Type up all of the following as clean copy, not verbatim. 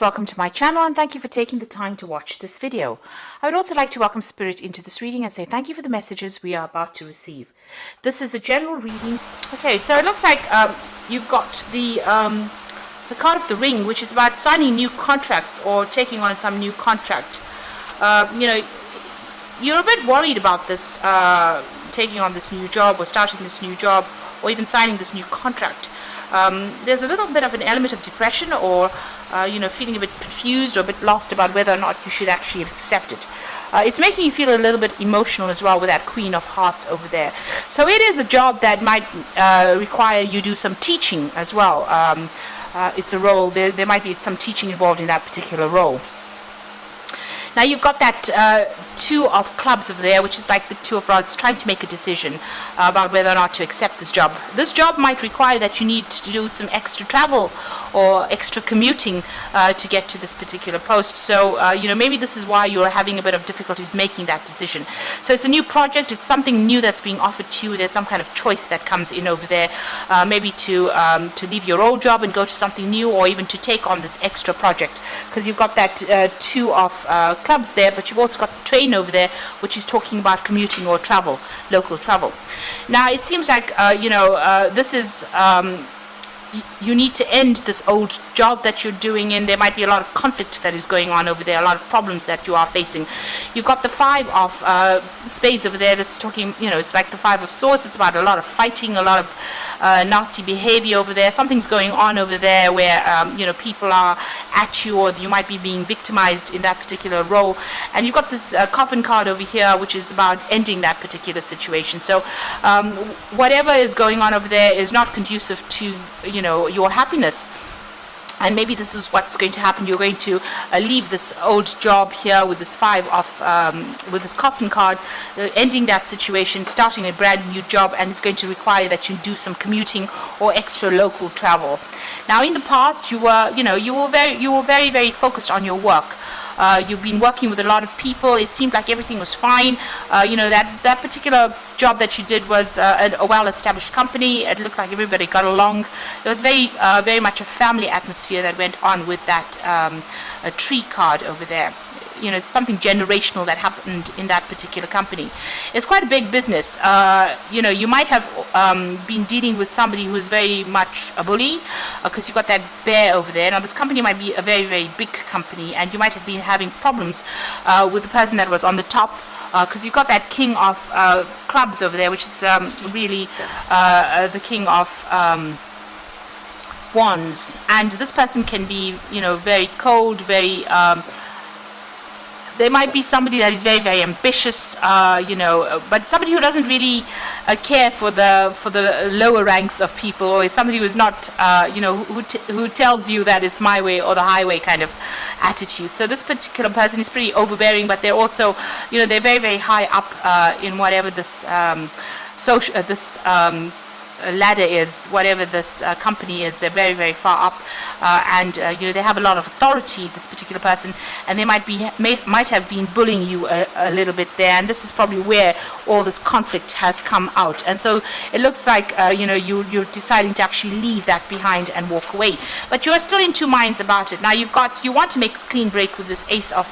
Welcome to my channel and thank you for taking the time to watch this video. I would also like to welcome Spirit into this reading and say thank you for the messages we are about to receive. This is a general reading. Okay, so it looks like you've got the card of the ring, which is about signing new contracts or taking on some new contract. You're a bit worried about this, taking on this new job or starting this new job or even signing this new contract. There's a little bit of an element of depression or feeling a bit confused or a bit lost about whether or not you should actually accept it. It's making you feel a little bit emotional as well with that Queen of Hearts over there. So it is a job that might require you do some teaching as well. It's a role, there might be some teaching involved in that particular role. Now you've got that Two of Clubs over there, which is like the Two of Rods, trying to make a decision about whether or not to accept this job. This job might require that you need to do some extra travel or extra commuting to get to this particular post. So, maybe this is why you're having a bit of difficulties making that decision. So it's a new project, it's something new that's being offered to you. There's some kind of choice that comes in over there, maybe to leave your old job and go to something new, or even to take on this extra project, because you've got that Two of Clubs there, but you've also got the train over there, which is talking about commuting or travel, local travel. Now it seems like this is you need to end this old job that you're doing, and there might be a lot of conflict that is going on over there, a lot of problems that you are facing. You've got the Five of Spades over there. This is talking, it's like the Five of Swords. It's about a lot of fighting, a lot of nasty behavior over there. Something's going on over there where people are at you, or you might be being victimized in that particular role. And you've got this coffin card over here, which is about ending that particular situation. So whatever is going on over there is not conducive to your happiness. And maybe this is what's going to happen. You're going to leave this old job here with this with this coffin card, ending that situation, starting a brand new job, and it's going to require that you do some commuting or extra local travel. Now, in the past, you were very, very focused on your work. You've been working with a lot of people. It seemed like everything was fine. That particular job that you did was a well-established company. It looked like everybody got along. There was very much a family atmosphere that went on with that a tree card over there. It's something generational that happened in that particular company. It's quite a big business. You might have been dealing with somebody who is very much a bully, because you've got that bear over there. Now, this company might be a very, very big company, and you might have been having problems with the person that was on the top, because you've got that King of Clubs over there, which is really the King of Wands. And this person can be, very cold, very... There might be somebody that is very, very ambitious, but somebody who doesn't really care for the lower ranks of people, or is somebody who is not, who tells you that it's my way or the highway kind of attitude. So this particular person is pretty overbearing, but they're also, they're very, very high up in whatever this ladder is, whatever this company is. They're very, very far up, and they have a lot of authority, this particular person, and they might have been bullying you a little bit there, and this is probably where all this conflict has come out. And so it looks like you're deciding to actually leave that behind and walk away, but you are still in two minds about it. Now you want to make a clean break with this Ace of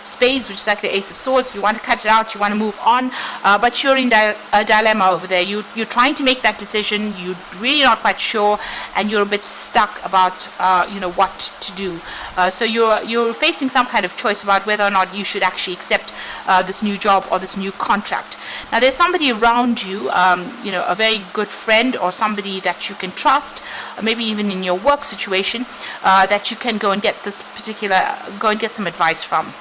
Spades, which is like the Ace of Swords. You want to cut it out, you want to move on, but you're in a dilemma over there. You're trying to make that decision, you're really not quite sure, and you're a bit stuck about what to do. So you're facing some kind of choice about whether or not you should actually accept this new job or this new contract. Now, there's somebody around you, a very good friend or somebody that you can trust, maybe even in your work situation, that you can go and get some advice from.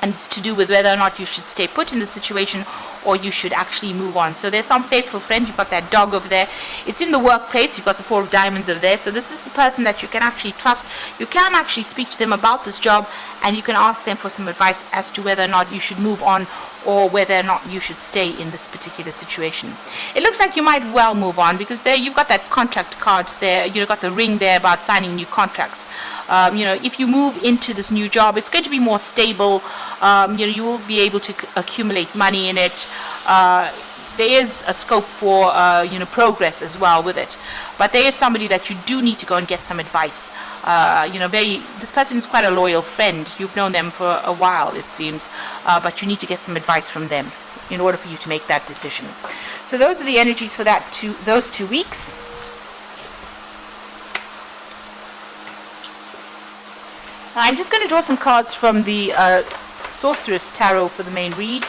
And it's to do with whether or not you should stay put in the situation or you should actually move on. So there's some faithful friend. You've got that dog over there. It's in the workplace. You've got the Four of Diamonds over there. So this is a person that you can actually trust. You can actually speak to them about this job, and you can ask them for some advice as to whether or not you should move on or whether or not you should stay in this particular situation. It looks like you might well move on, because there you've got that contract card there. You've got the ring there about signing new contracts. If you move into this new job, it's going to be more stable. You will be able to accumulate money in it. there is a scope for progress as well with it. But there is somebody that you do need to go and get some advice. This person is quite a loyal friend. You've known them for a while, it seems, but you need to get some advice from them in order for you to make that decision. So those are the energies for those 2 weeks. I'm just going to draw some cards from the Sorceress Tarot for the main read.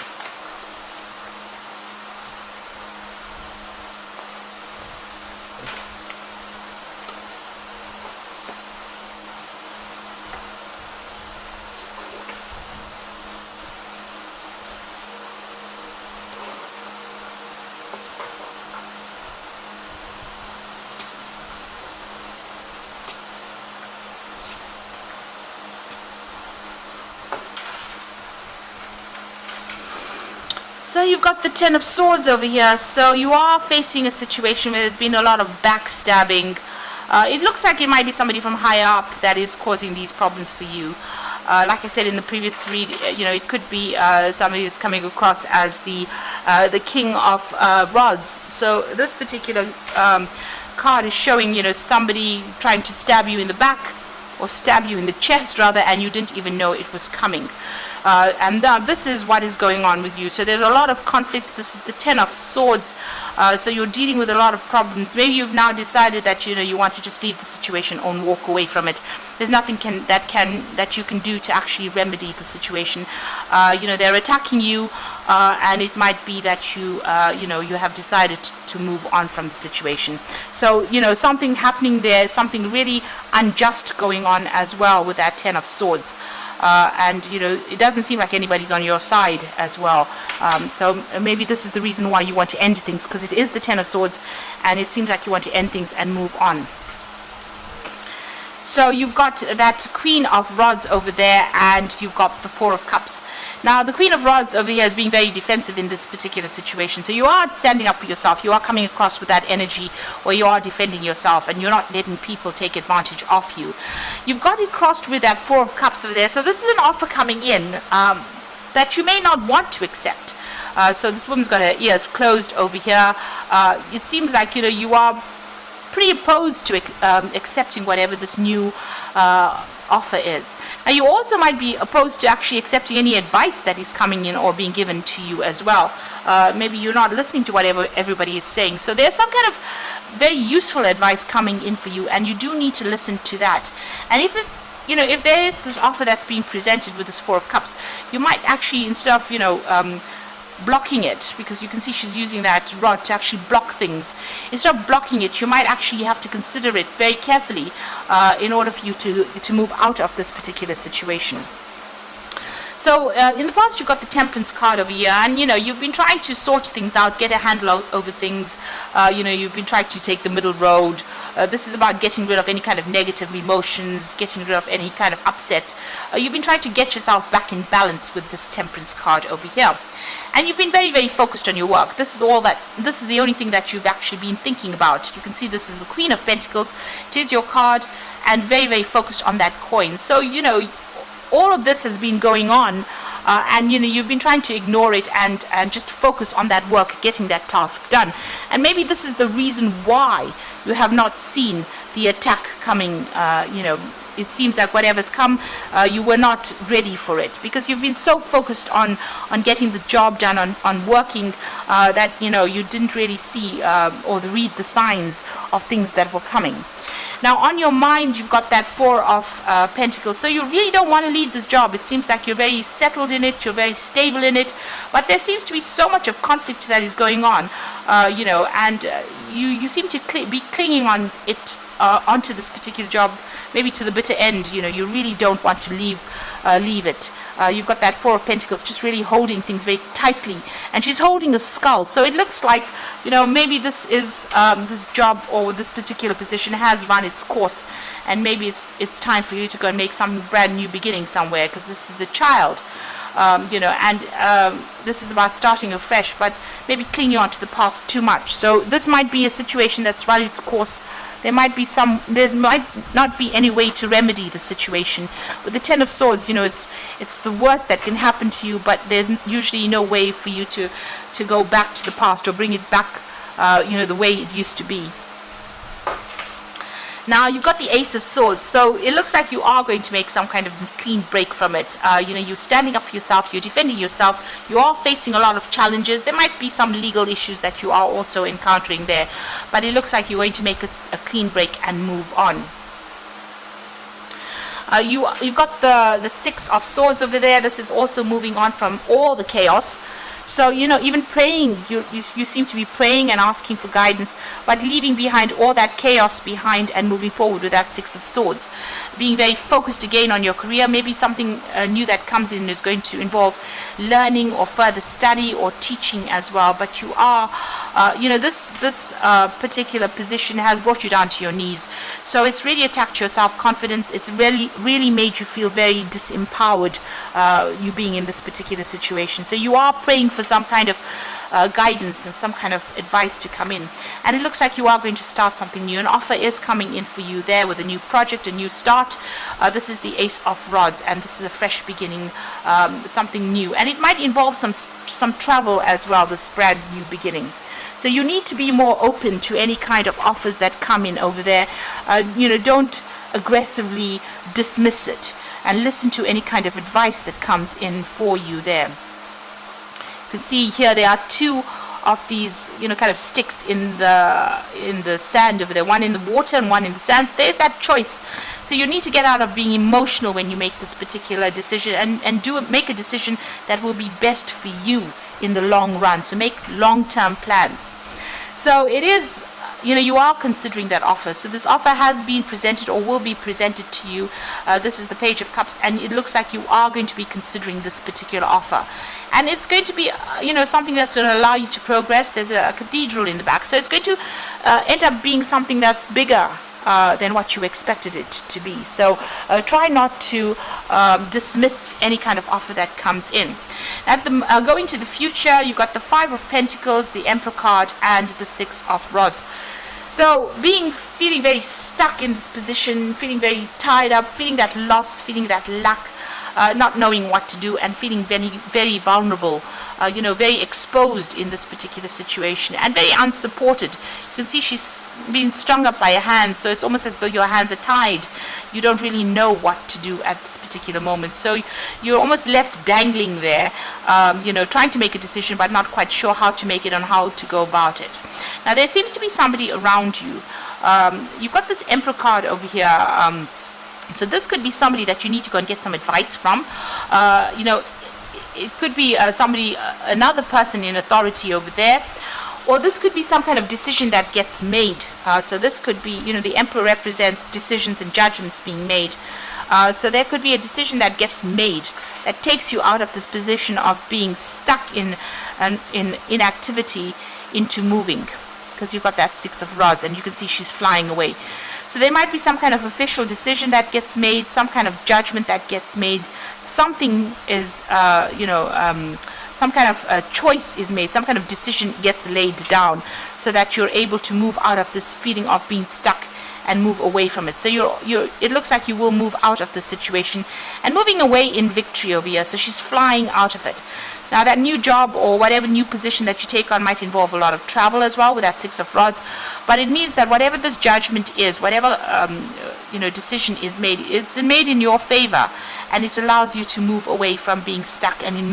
So you've got the Ten of Swords over here. So you are facing a situation where there's been a lot of backstabbing. It looks like it might be somebody from higher up that is causing these problems for you. Like I said in the previous read, it could be somebody that's coming across as the King of Rods. So this particular card is showing, somebody trying to stab you in the back, or stab you in the chest rather, and you didn't even know it was coming. This is what is going on with you. So there's a lot of conflict. This is the Ten of Swords. So you're dealing with a lot of problems. Maybe you've now decided that you want to just leave the situation and walk away from it. There's nothing that you can do to actually remedy the situation. They're attacking you, and it might be that you have decided to move on from the situation. So something happening there, something really unjust going on as well with that Ten of Swords. It doesn't seem like anybody's on your side as well. So maybe this is the reason why you want to end things, because it is the Ten of Swords, and it seems like you want to end things and move on. So you've got that Queen of Rods over there, and you've got the Four of Cups. Now, the Queen of Rods over here is being very defensive in this particular situation. So you are standing up for yourself. You are coming across with that energy where you are defending yourself, and you're not letting people take advantage of you. You've got it crossed with that Four of Cups over there. So this is an offer coming in that you may not want to accept. So this woman's got her ears closed over here. It seems like, you are pretty opposed to accepting whatever this new offer is. Now, you also might be opposed to actually accepting any advice that is coming in or being given to you as well. Maybe you're not listening to whatever everybody is saying. So there's some kind of very useful advice coming in for you, and you do need to listen to that. And if there is this offer that's being presented with this Four of Cups, you might actually, instead of blocking it, because you can see she's using that rod to actually block things, instead of blocking it, you might actually have to consider it very carefully in order for you to move out of this particular situation. So in the past, you've got the Temperance card over here, and you've been trying to sort things out, get a handle over things. You've been trying to take the middle road. This is about getting rid of any kind of negative emotions, getting rid of any kind of upset. You've been trying to get yourself back in balance with this Temperance card over here. And you've been very, very focused on your work. This is the only thing that you've actually been thinking about. You can see this is the Queen of Pentacles. It is your card, and very, very focused on that coin. So, all of this has been going on, and you've been trying to ignore it and just focus on that work, getting that task done. And maybe this is the reason why you have not seen the attack coming. It seems like whatever's come, you were not ready for it, because you've been so focused on getting the job done, on working, that you didn't really see or read the signs of things that were coming. Now, on your mind, you've got that Four of Pentacles. So you really don't want to leave this job. It seems like you're very settled in it. You're very stable in it. But there seems to be so much of conflict that is going on, and you seem to be clinging on it, onto this particular job, maybe to the bitter end. You really don't want to leave it. You've got that Four of Pentacles just really holding things very tightly, and she's holding a skull. So it looks like, maybe this is this job or this particular position has run its course, and maybe it's time for you to go and make some brand new beginning somewhere, because this is the Child. this is about starting afresh, but maybe clinging on to the past too much. So this might be a situation that's run its course. There might not be any way to remedy the situation. With the Ten of Swords, it's the worst that can happen to you, but there's usually no way for you to go back to the past or bring it back, the way it used to be. Now you've got the Ace of Swords, so it looks like you are going to make some kind of clean break from it. You're standing up for yourself, you're defending yourself, you are facing a lot of challenges. There might be some legal issues that you are also encountering there, but it looks like you're going to make a clean break and move on. You've got the Six of Swords over there. This is also moving on from all the chaos. So, even praying, you seem to be praying and asking for guidance, but leaving behind all that chaos behind and moving forward with that Six of Swords. Being very focused again on your career. Maybe something new that comes in is going to involve learning or further study or teaching as well. But you are, this particular position has brought you down to your knees. So it's really attacked your self-confidence. It's really made you feel very disempowered, you being in this particular situation. So you are praying for some kind of guidance and some kind of advice to come in, and it looks like you are going to start something new. An offer is coming in for you there with a new project, a new start. This is the Ace of Rods, and this is a fresh beginning, something new, and it might involve some travel as well, this brand new beginning. So you need to be more open to any kind of offers that come in over there. Don't aggressively dismiss it, and listen to any kind of advice that comes in for you there. You can see here there are two of these, kind of sticks in the sand over there. One in the water and one in the sand. So there's that choice. So you need to get out of being emotional when you make this particular decision, and make a decision that will be best for you in the long run. So make long-term plans. So it is, you are considering that offer. So this offer has been presented or will be presented to you. This is the Page of Cups, and it looks like you are going to be considering this particular offer. And it's going to be, something that's going to allow you to progress. There's a cathedral in the back. So it's going to end up being something that's bigger than what you expected it to be. So try not to dismiss any kind of offer that comes in. Going to the future, you've got the Five of Pentacles, the Emperor card, and the Six of Rods. So feeling very stuck in this position, feeling very tied up, feeling that loss, feeling that lack, not knowing what to do, and feeling very, very vulnerable, very exposed in this particular situation, and very unsupported. You can see she's being strung up by her hands, so it's almost as though your hands are tied. You don't really know what to do at this particular moment. So you're almost left dangling there, trying to make a decision, but not quite sure how to make it and how to go about it. Now, there seems to be somebody around you. You've got this Emperor card over here. So this could be somebody that you need to go and get some advice from. It could be another person in authority over there. Or this could be some kind of decision that gets made. So this could be, the Emperor represents decisions and judgments being made. So there could be a decision that gets made that takes you out of this position of being stuck in inactivity into moving. Because you've got that Six of Rods, and you can see she's flying away. So there might be some kind of official decision that gets made, some kind of judgment that gets made. Something is, some kind of choice is made, some kind of decision gets laid down, so that you're able to move out of this feeling of being stuck and move away from it. So it looks like you will move out of the situation and moving away in victory over here. So she's flying out of it. Now, that new job or whatever new position that you take on might involve a lot of travel as well with that Six of Rods. But it means that whatever this judgment is, whatever decision is made, it's made in your favor, and it allows you to move away from being stuck, and it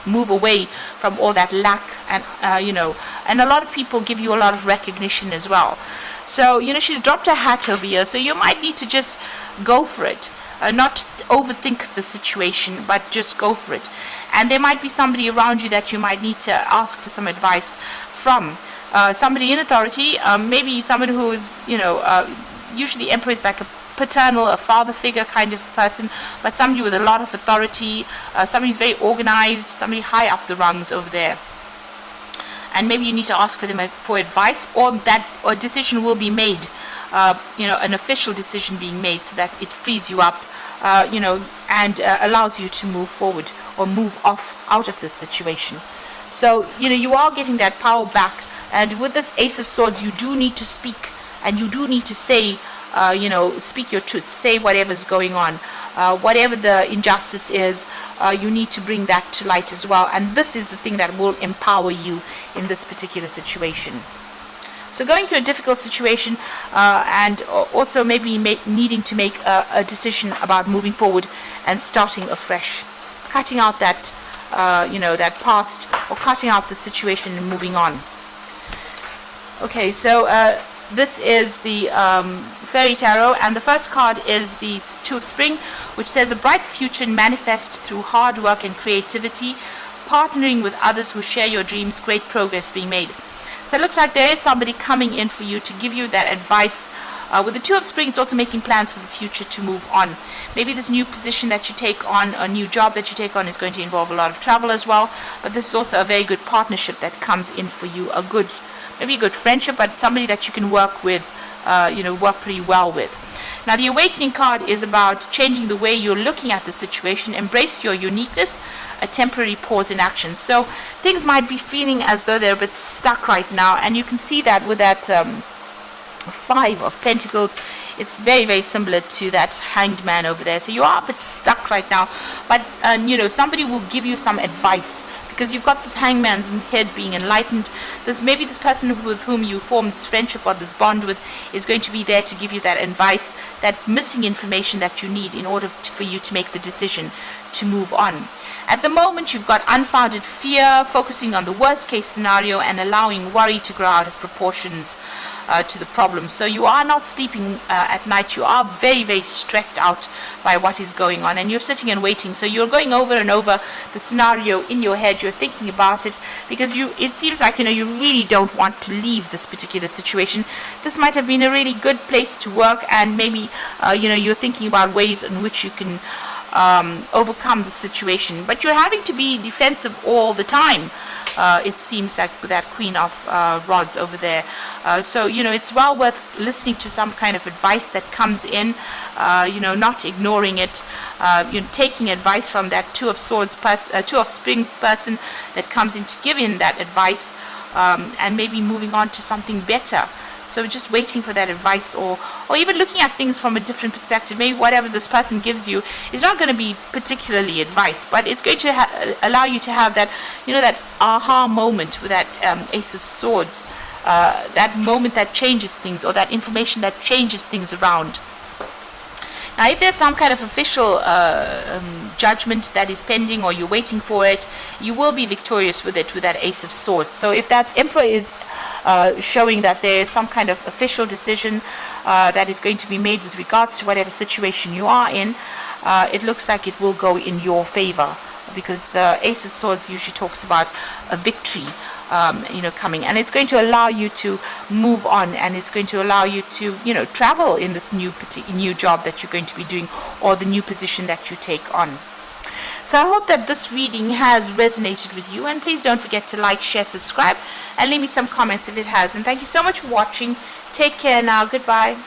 move away from all that lack, and and a lot of people give you a lot of recognition as well. So she's dropped her hat over here, so you might need to just go for it. Not overthink the situation, but just go for it. And there might be somebody around you that you might need to ask for some advice from. Somebody in authority, maybe somebody who is, usually Emperor is like a paternal, a father figure kind of person, but somebody with a lot of authority, somebody who's very organized, somebody high up the rungs over there. And maybe you need to ask for them for advice, or that a decision will be made, an official decision being made, so that it frees you up, and allows you to move forward or move out of this situation. So, you are getting that power back. And with this Ace of Swords, you do need to speak, and you do need to say, speak your truth, say whatever's going on. Whatever the injustice is, you need to bring that to light as well. And this is the thing that will empower you in this particular situation. So going through a difficult situation, and also maybe needing to make a decision about moving forward and starting afresh, cutting out that, that past, or cutting out the situation and moving on. Okay, so this is the Fairy Tarot, and the first card is the Two of Spring, which says a bright future manifest through hard work and creativity, partnering with others who share your dreams, great progress being made. So it looks like there is somebody coming in for you to give you that advice. With the Two of Spring, it's also making plans for the future to move on. Maybe this new position that you take on, a new job that you take on, is going to involve a lot of travel as well. But this is also a very good partnership that comes in for you, maybe a good friendship, but somebody that you can work with, work pretty well with. Now, the Awakening card is about changing the way you're looking at the situation. Embrace your uniqueness, a temporary pause in action. So things might be feeling as though they're a bit stuck right now, and you can see that with that Five of Pentacles. It's very, very similar to that Hanged Man over there. So you are a bit stuck right now, but somebody will give you some advice, because you've got this Hangman's head being enlightened. Maybe this person with whom you formed this friendship or this bond with is going to be there to give you that advice, that missing information that you need in order for you to make the decision to move on. At the moment, you've got unfounded fear, focusing on the worst case scenario and allowing worry to grow out of proportions to the problem. So you are not sleeping at night. You are very, very stressed out by what is going on, and you're sitting and waiting. So you're going over and over the scenario in your head. You're thinking about it, because it seems like you really don't want to leave this particular situation. This might have been a really good place to work, and maybe you're thinking about ways in which you can overcome the situation, but you're having to be defensive all the time. It seems like with that Queen of Rods over there. So it's well worth listening to some kind of advice that comes in, not ignoring it, taking advice from that Two of Spring person that comes in to give in that advice, and maybe moving on to something better. So just waiting for that advice, or even looking at things from a different perspective. Maybe whatever this person gives you is not going to be particularly advice, but it's going to allow you to have that, that aha moment with that Ace of Swords, that moment that changes things, or that information that changes things around. Now, if there's some kind of official judgment that is pending, or you're waiting for it, you will be victorious with it, with that Ace of Swords. So if that Emperor is showing that there is some kind of official decision that is going to be made with regards to whatever situation you are in, it looks like it will go in your favor, because the Ace of Swords usually talks about a victory coming, and it's going to allow you to move on, and it's going to allow you to travel in this new job that you're going to be doing, or the new position that you take on. So I hope that this reading has resonated with you, and please don't forget to like, share, subscribe, and leave me some comments if it has. And thank you so much for watching. Take care now. Goodbye.